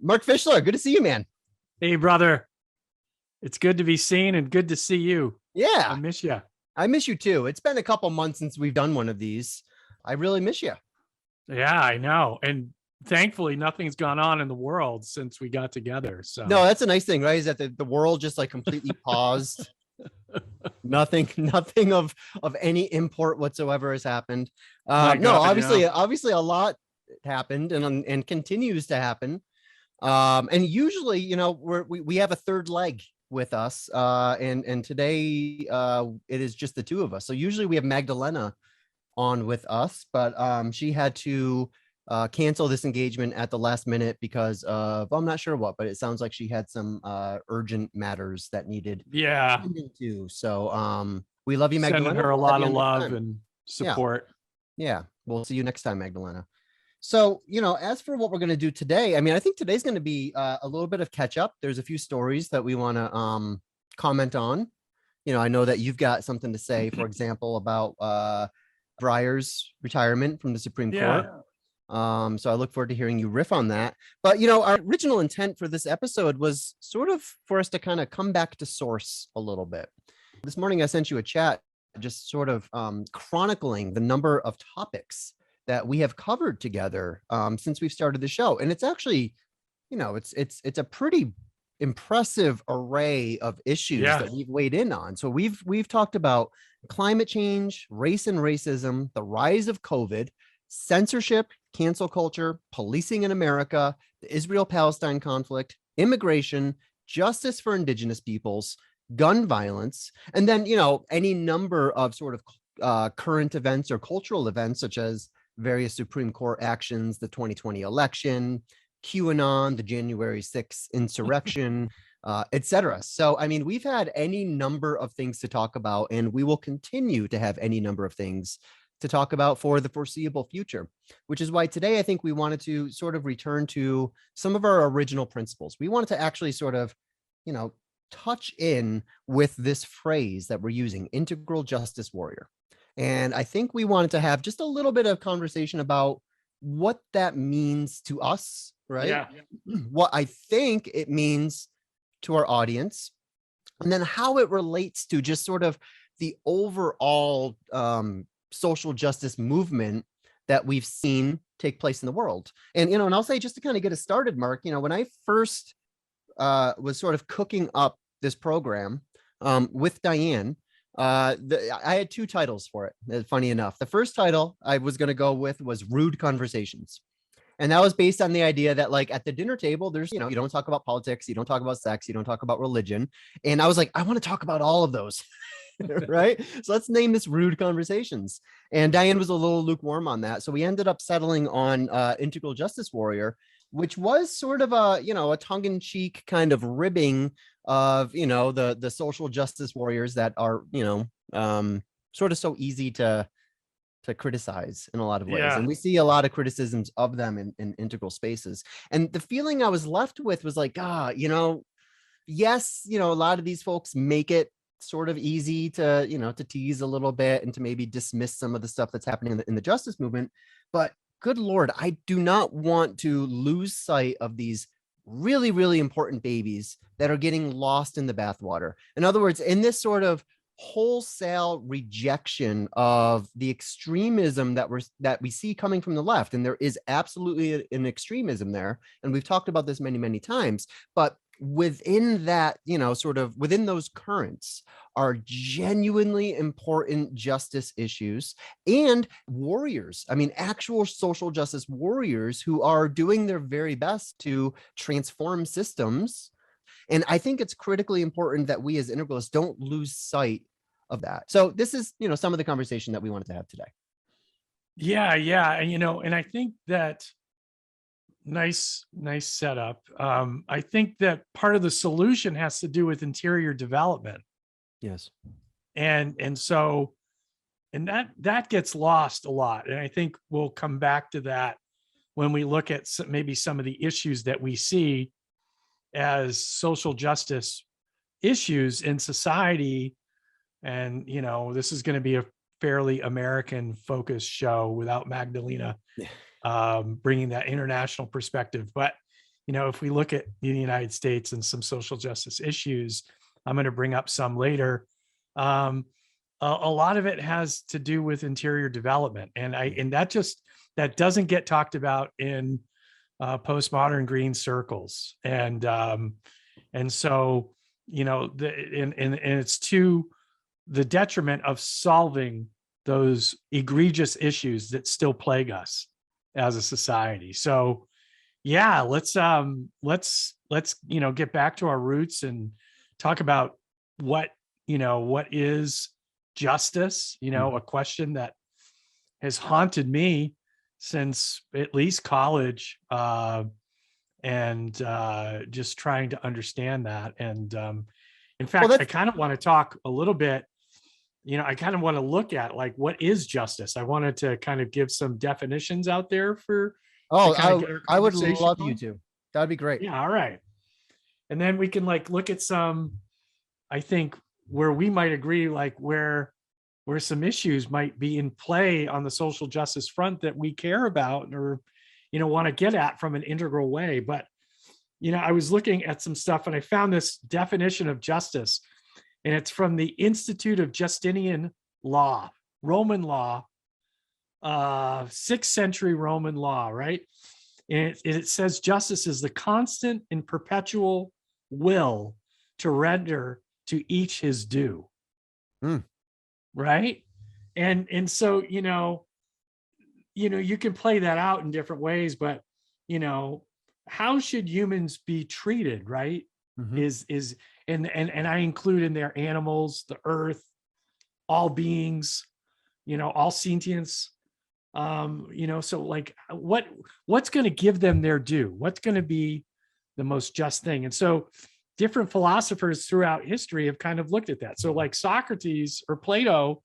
Mark Fischler, good to see you, man. Hey, brother. It's good to be seen and good to see you. I Yeah, miss you. I miss you too. It's been a couple months since we've done one of these. I really miss you. Yeah, I know. And thankfully, nothing's gone on in the world since we got together. No, So, that's a nice thing, right? Is that the world just like completely paused. Nothing, nothing of any import whatsoever has happened. my No, God, obviously a lot happened and continues to happen. And usually, we have a third leg with us, and today it is just the two of us. So usually we have Magdalena on with us, but she had to cancel this engagement at the last minute because of, I'm not sure what, but it sounds like she had some urgent matters that needed yeah, tending to. So we love you, sending Magdalena. her a We'll have lot you of on next love time. and Yeah, support. yeah. We'll see you next time, Magdalena. So, as for what we're going to do today, I mean, I think today's going to be a little bit of catch up. There's a few stories that we want to comment on. I know that you've got something to say, for example, about Breyer's retirement from the Supreme Court. Yeah. So I look forward to hearing you riff on that. But, our original intent for this episode was sort of for us to kind of come back to source a little bit. This morning, I sent you a chat just sort of chronicling the number of topics that we have covered together since we've started the show. And it's actually, it's a pretty impressive array of issues Yeah. that we've weighed in on. So we've talked about climate change, race and racism, the rise of COVID, censorship, cancel culture, policing in America, the Israel-Palestine conflict, immigration, justice for indigenous peoples, gun violence, and then, any number of sort of current events or cultural events, such as various Supreme Court actions, the 2020 election, QAnon, the January 6th insurrection, etc. So, I mean, we've had any number of things to talk about, and we will continue to have any number of things to talk about for the foreseeable future, which is why today I think we wanted to sort of return to some of our original principles. We wanted to actually sort of, touch in with this phrase that we're using, integral justice warrior. And I think we wanted to have just a little bit of conversation about what that means to us, right? Yeah. What I think it means to our audience, and then how it relates to just sort of the overall social justice movement that we've seen take place in the world. And, and I'll say, just to kind of get us started, Mark, when I first was sort of cooking up this program with Diane, I had two titles for it. Funny enough, the first title I was going to go with was Rude Conversations. And that was based on the idea that, like, at the dinner table, there's, you don't talk about politics, you don't talk about sex, you don't talk about religion. And I was like, I want to talk about all of those. Right. So let's name this Rude Conversations. And Diane was a little lukewarm on that. So we ended up settling on Integral Justice Warrior, which was sort of a, a tongue-in-cheek kind of ribbing of, the social justice warriors that are, sort of so easy to criticize in a lot of ways. Yeah. And we see a lot of criticisms of them in integral spaces. And the feeling I was left with was like, yes, a lot of these folks make it sort of easy to, to tease a little bit and to maybe dismiss some of the stuff that's happening in the justice movement. But good Lord, I do not want to lose sight of these really, really important babies that are getting lost in the bathwater. In other words, in this sort of wholesale rejection of the extremism that we see coming from the left, and there is absolutely an extremism there, and we've talked about this many, many times, but within that, sort of within those currents are genuinely important justice issues and warriors. I mean, actual social justice warriors who are doing their very best to transform systems. And I think it's critically important that we as integralists don't lose sight of that. So this is, some of the conversation that we wanted to have today. Yeah. Yeah. And I think that nice setup. I think that part of the solution has to do with interior development. Yes. And so, and that gets lost a lot. And I think we'll come back to that when we look at maybe some of the issues that we see as social justice issues in society. And, this is going to be a fairly American focused show without Magdalena bringing that international perspective. But, if we look at the United States and some social justice issues, I'm going to bring up some later. A lot of it has to do with interior development, and that doesn't get talked about in postmodern green circles, and so and it's to the detriment of solving those egregious issues that still plague us as a society. So yeah, let's get back to our roots and talk about what is justice, a question that has haunted me since at least college, and just trying to understand that. And in fact, I kind of want to talk a little bit, I kind of want to look at like, what is justice? I wanted to kind of give some definitions out there for, I would love you to. That'd be great. Yeah. All right. And then we can like look at some, I think, where we might agree, like where some issues might be in play on the social justice front that we care about or, want to get at from an integral way. But, I was looking at some stuff and I found this definition of justice, and it's from the Institute of Justinian Law, Roman law, 6th century Roman law, right? And it says justice is the constant and perpetual will to render to each his due. Right. And so, you can play that out in different ways, but, how should humans be treated? Right. And I include in there animals, the earth, all beings, all sentience, so like what's going to give them their due? What's going to be the most just thing? And so different philosophers throughout history have kind of looked at that. So like Socrates or Plato,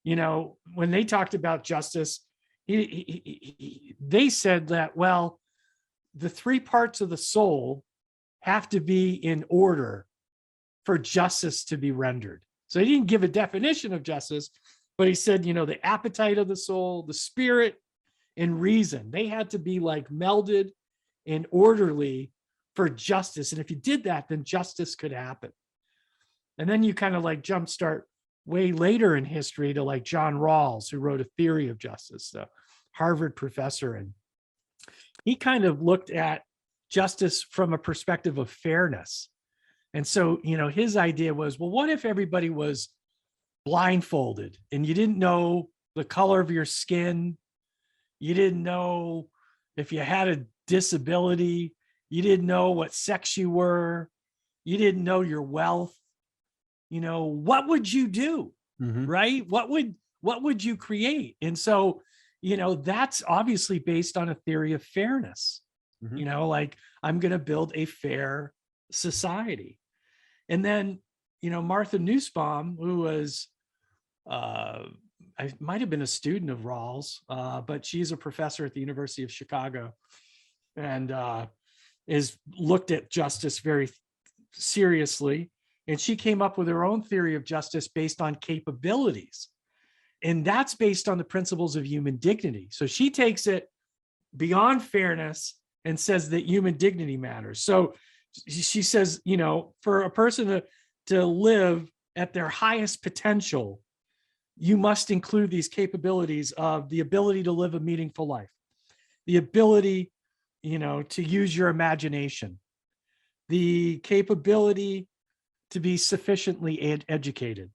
when they talked about justice, they said that, well, the 3 parts of the soul have to be in order for justice to be rendered. So he didn't give a definition of justice, but he said, the appetite of the soul, the spirit, and reason, they had to be like melded and orderly for justice. And if you did that, then justice could happen. And then you kind of like jumpstart way later in history to like John Rawls, who wrote A Theory of Justice, the Harvard professor. And he kind of looked at justice from a perspective of fairness. And so, his idea was, well, what if everybody was blindfolded and you didn't know the color of your skin? You didn't know if you had a disability. You didn't know what sex you were. You didn't know your wealth. What would you do? Right? What would you create? And so, that's obviously based on a theory of fairness. Like I'm going to build a fair society. And then, Martha Nussbaum, who was, I might have been a student of Rawls, but she's a professor at the University of Chicago, and is looked at justice very seriously. And she came up with her own theory of justice based on capabilities. And that's based on the principles of human dignity. So she takes it beyond fairness and says that human dignity matters. So she says, for a person to live at their highest potential, you must include these capabilities of the ability to live a meaningful life, the ability, to use your imagination, the capability to be sufficiently educated,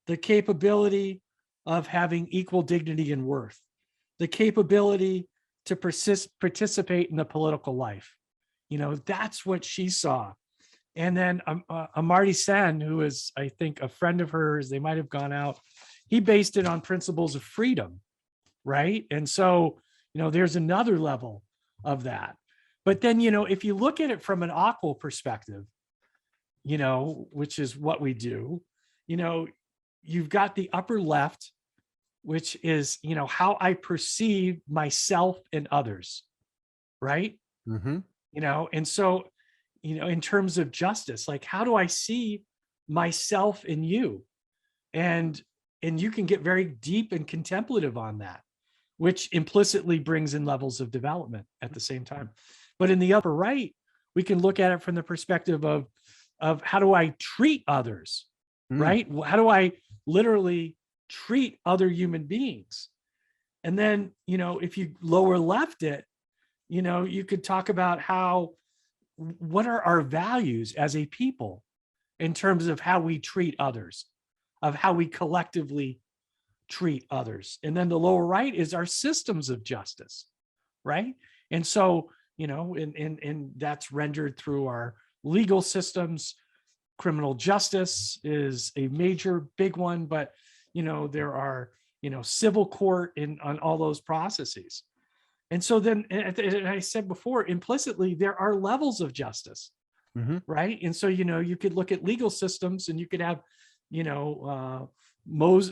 the capability of having equal dignity and worth, the capability to participate in the political life. That's what she saw. And then Amartya Sen, who is, I think, a friend of hers, they might have gone out, he based it on principles of freedom, right? And so, there's another level of that. But then, if you look at it from an aqual perspective, which is what we do, you've got the upper left, which is, how I perceive myself and others, right? And so, in terms of justice, like, how do I see myself in you? And you can get very deep and contemplative on that, which implicitly brings in levels of development at the same time. But in the upper right, we can look at it from the perspective of how do I treat others, right? How do I literally treat other human beings? And then, if you lower left it, you could talk about what are our values as a people in terms of how we treat others, of how we collectively treat others. And then the lower right is our systems of justice, right? And so, and that's rendered through our legal systems. Criminal justice is a major big one, but there are civil court on all those processes. And so then, and I said before, implicitly there are levels of justice, right? And so you could look at legal systems, and you could have the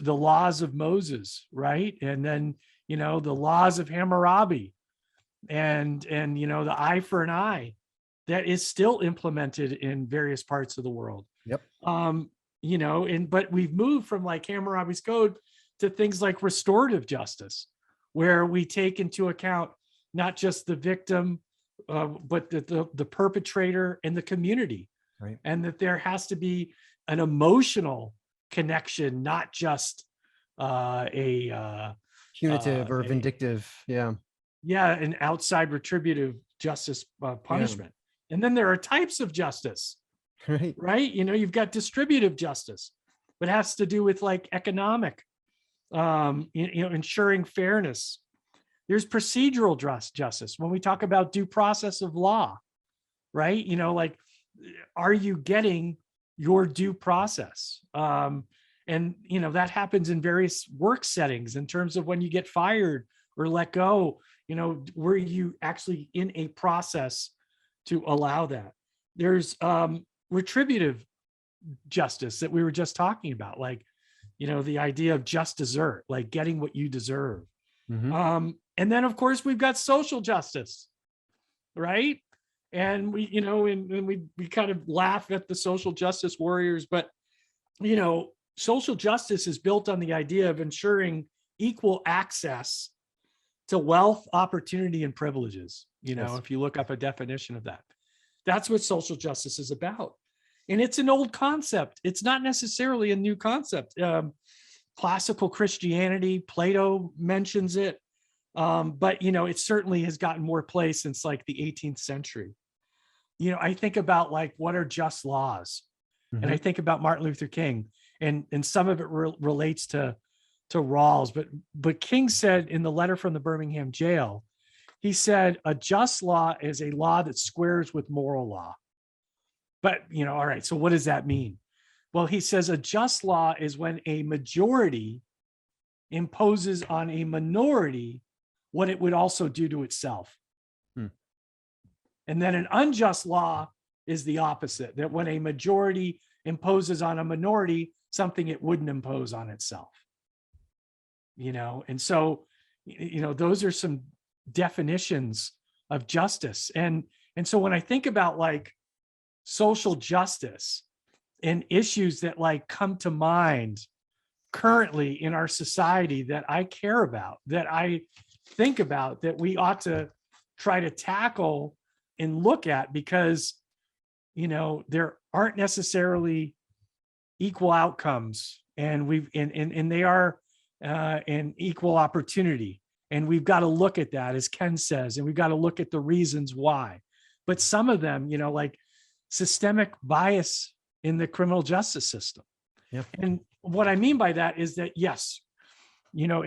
laws of Moses, right? And then the laws of Hammurabi, and the eye for an eye that is still implemented in various parts of the world. Yep. But we've moved from like Hammurabi's code to things like restorative justice, where we take into account not just the victim, but the perpetrator and the community, right? And that there has to be an emotional connection, not just a punitive or vindictive, an outside retributive justice punishment. And then there are types of justice, right? You've got distributive justice, but it has to do with like economic, ensuring fairness. There's procedural justice when we talk about due process of law, right? Like, are you getting your due process? And that happens in various work settings in terms of when you get fired or let go. Were you actually in a process to allow that? There's retributive justice that we were just talking about, like, the idea of just desert, like getting what you deserve. And then, of course, we've got social justice, right? And we, and we kind of laugh at the social justice warriors, but, social justice is built on the idea of ensuring equal access to wealth, opportunity, and privileges. If you look up a definition of that, that's what social justice is about. And it's an old concept. It's not necessarily a new concept. Classical Christianity, Plato mentions it. But, it certainly has gotten more play since like the 18th century. I think about like, what are just laws? And I think about Martin Luther King, and some of it relates to Rawls, but King said in the letter from the Birmingham jail, he said, a just law is a law that squares with moral law. But, all right, so what does that mean? Well, he says a just law is when a majority imposes on a minority what it would also do to itself. And then an unjust law is the opposite, that when a majority imposes on a minority something it wouldn't impose on itself. And so, those are some definitions of justice. And so when I think about like social justice and issues that like come to mind currently in our society that I care about, that I think about, that we ought to try to tackle and look at, because there aren't necessarily equal outcomes, and they are an equal opportunity, and we've got to look at that, as Ken says, and we've got to look at the reasons why. But some of them, like systemic bias in the criminal justice system. And what I mean by that is that, yes,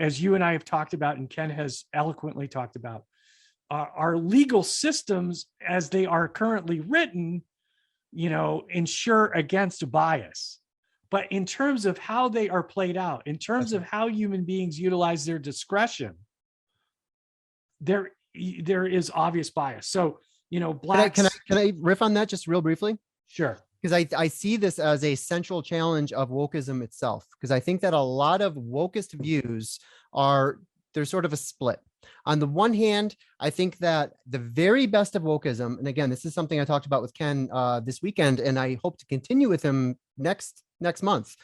as you and I have talked about, and Ken has eloquently talked about, our legal systems as they are currently written, ensure against bias. But in terms of how they are played out, in terms of how human beings utilize their discretion, there is obvious bias. So, blacks. Can I riff on that just real briefly? Sure. Because I see this as a central challenge of wokeism itself, because I think that a lot of wokist views there's sort of a split. On the one hand, I think that the very best of wokeism, and again, this is something I talked about with Ken this weekend, and I hope to continue with him next month,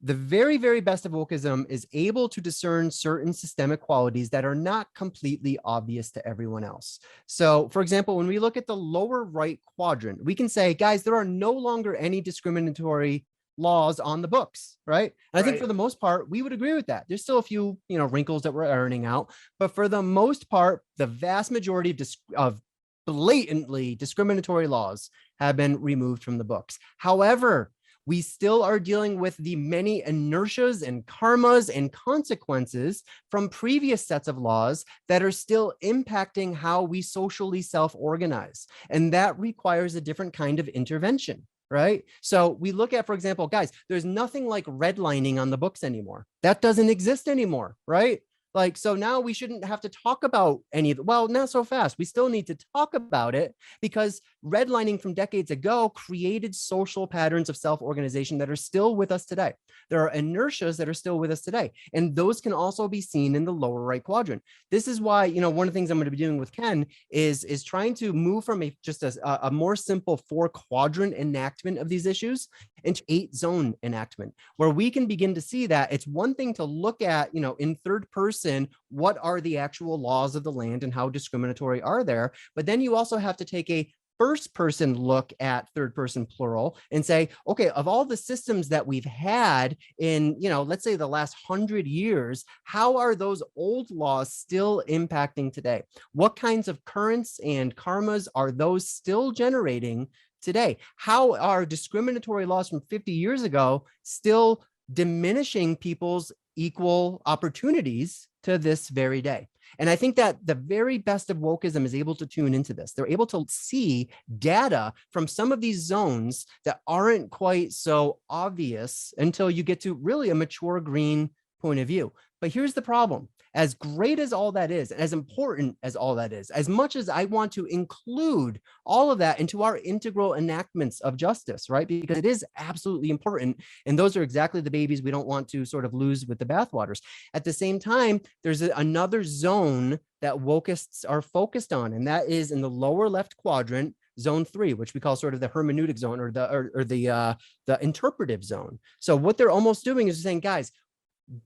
The very, very best of wokeism is able to discern certain systemic qualities that are not completely obvious to everyone else. So, for example, when we look at the lower right quadrant, we can say, guys, there are no longer any discriminatory laws on the books, right? And I think Right. for the most part, we would agree with that. There's still a few, wrinkles that we're ironing out, but for the most part, the vast majority of blatantly discriminatory laws have been removed from the books. However, we still are dealing with the many inertias and karmas and consequences from previous sets of laws that are still impacting how we socially self-organize. And that requires a different kind of intervention, right? So we look at, for example, guys, there's nothing like redlining on the books anymore. That doesn't exist anymore, right? Like, so now we shouldn't have to talk about any of it. Well, not so fast. We still need to talk about it because redlining from decades ago created social patterns of self-organization that are still with us today. There are inertias that are still with us today. And those can also be seen in the lower right quadrant. This is why, one of the things I'm going to be doing with Ken is trying to move from just a more simple 4-quadrant enactment of these issues into 8-zone enactment, where we can begin to see that it's one thing to look at, in third person, what are the actual laws of the land and how discriminatory are there? But then you also have to take a first person look at third person plural and say, okay, of all the systems that we've had in, let's say the last 100 years, how are those old laws still impacting today? What kinds of currents and karmas are those still generating today? How are discriminatory laws from 50 years ago still diminishing people's equal opportunities to this very day? And I think that the very best of wokeism is able to tune into this. They're able to see data from some of these zones that aren't quite so obvious until you get to really a mature green point of view. But here's the problem. As great as all that is, as important as all that is, as much as I want to include all of that into our integral enactments of justice, right? Because it is absolutely important. And those are exactly the babies we don't want to sort of lose with the bathwaters. At the same time, there's another zone that wokeists are focused on, and that is in the lower left quadrant, zone 3, which we call sort of the hermeneutic zone or the interpretive zone. So what they're almost doing is saying, guys,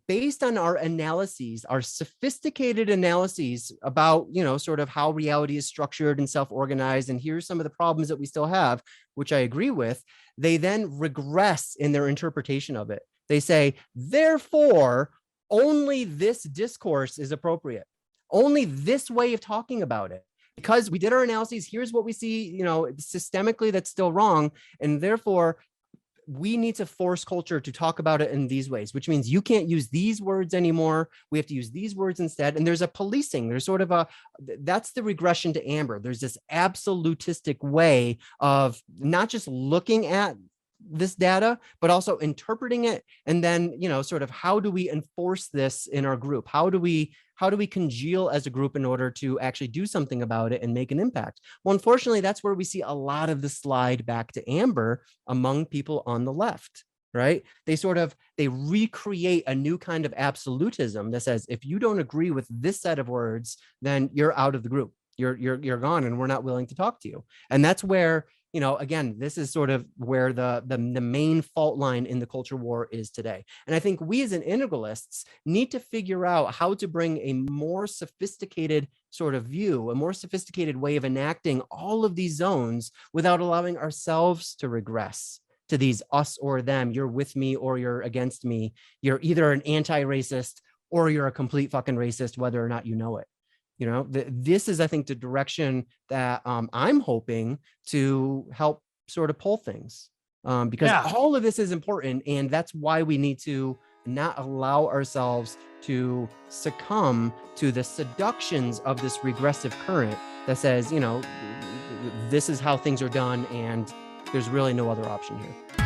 based on our analyses, our sophisticated analyses about, sort of how reality is structured and self-organized, and here's some of the problems that we still have, which I agree with, they then regress in their interpretation of it. They say, therefore, only this discourse is appropriate. Only this way of talking about it. Because we did our analyses, here's what we see, systemically that's still wrong, and therefore, we need to force culture to talk about it in these ways, which means you can't use these words anymore. We have to use these words instead. And there's a policing. There's sort of that's the regression to Amber. There's this absolutistic way of not just looking at this data, but also interpreting it. And then, sort of how do we enforce this in our group? How do we congeal as a group in order to actually do something about it and make an impact? Well, unfortunately, that's where we see a lot of the slide back to Amber among people on the left, right? They recreate a new kind of absolutism that says, if you don't agree with this set of words, then you're out of the group. You're gone, and we're not willing to talk to you. And that's where, again, this is sort of where the main fault line in the culture war is today. And I think we as integralists need to figure out how to bring a more sophisticated sort of view, a more sophisticated way of enacting all of these zones without allowing ourselves to regress to these us or them. You're with me or you're against me. You're either an anti-racist or you're a complete fucking racist, whether or not you know it. This is, I think, the direction that I'm hoping to help sort of pull things, because all of this is important. And that's why we need to not allow ourselves to succumb to the seductions of this regressive current that says, this is how things are done and there's really no other option here.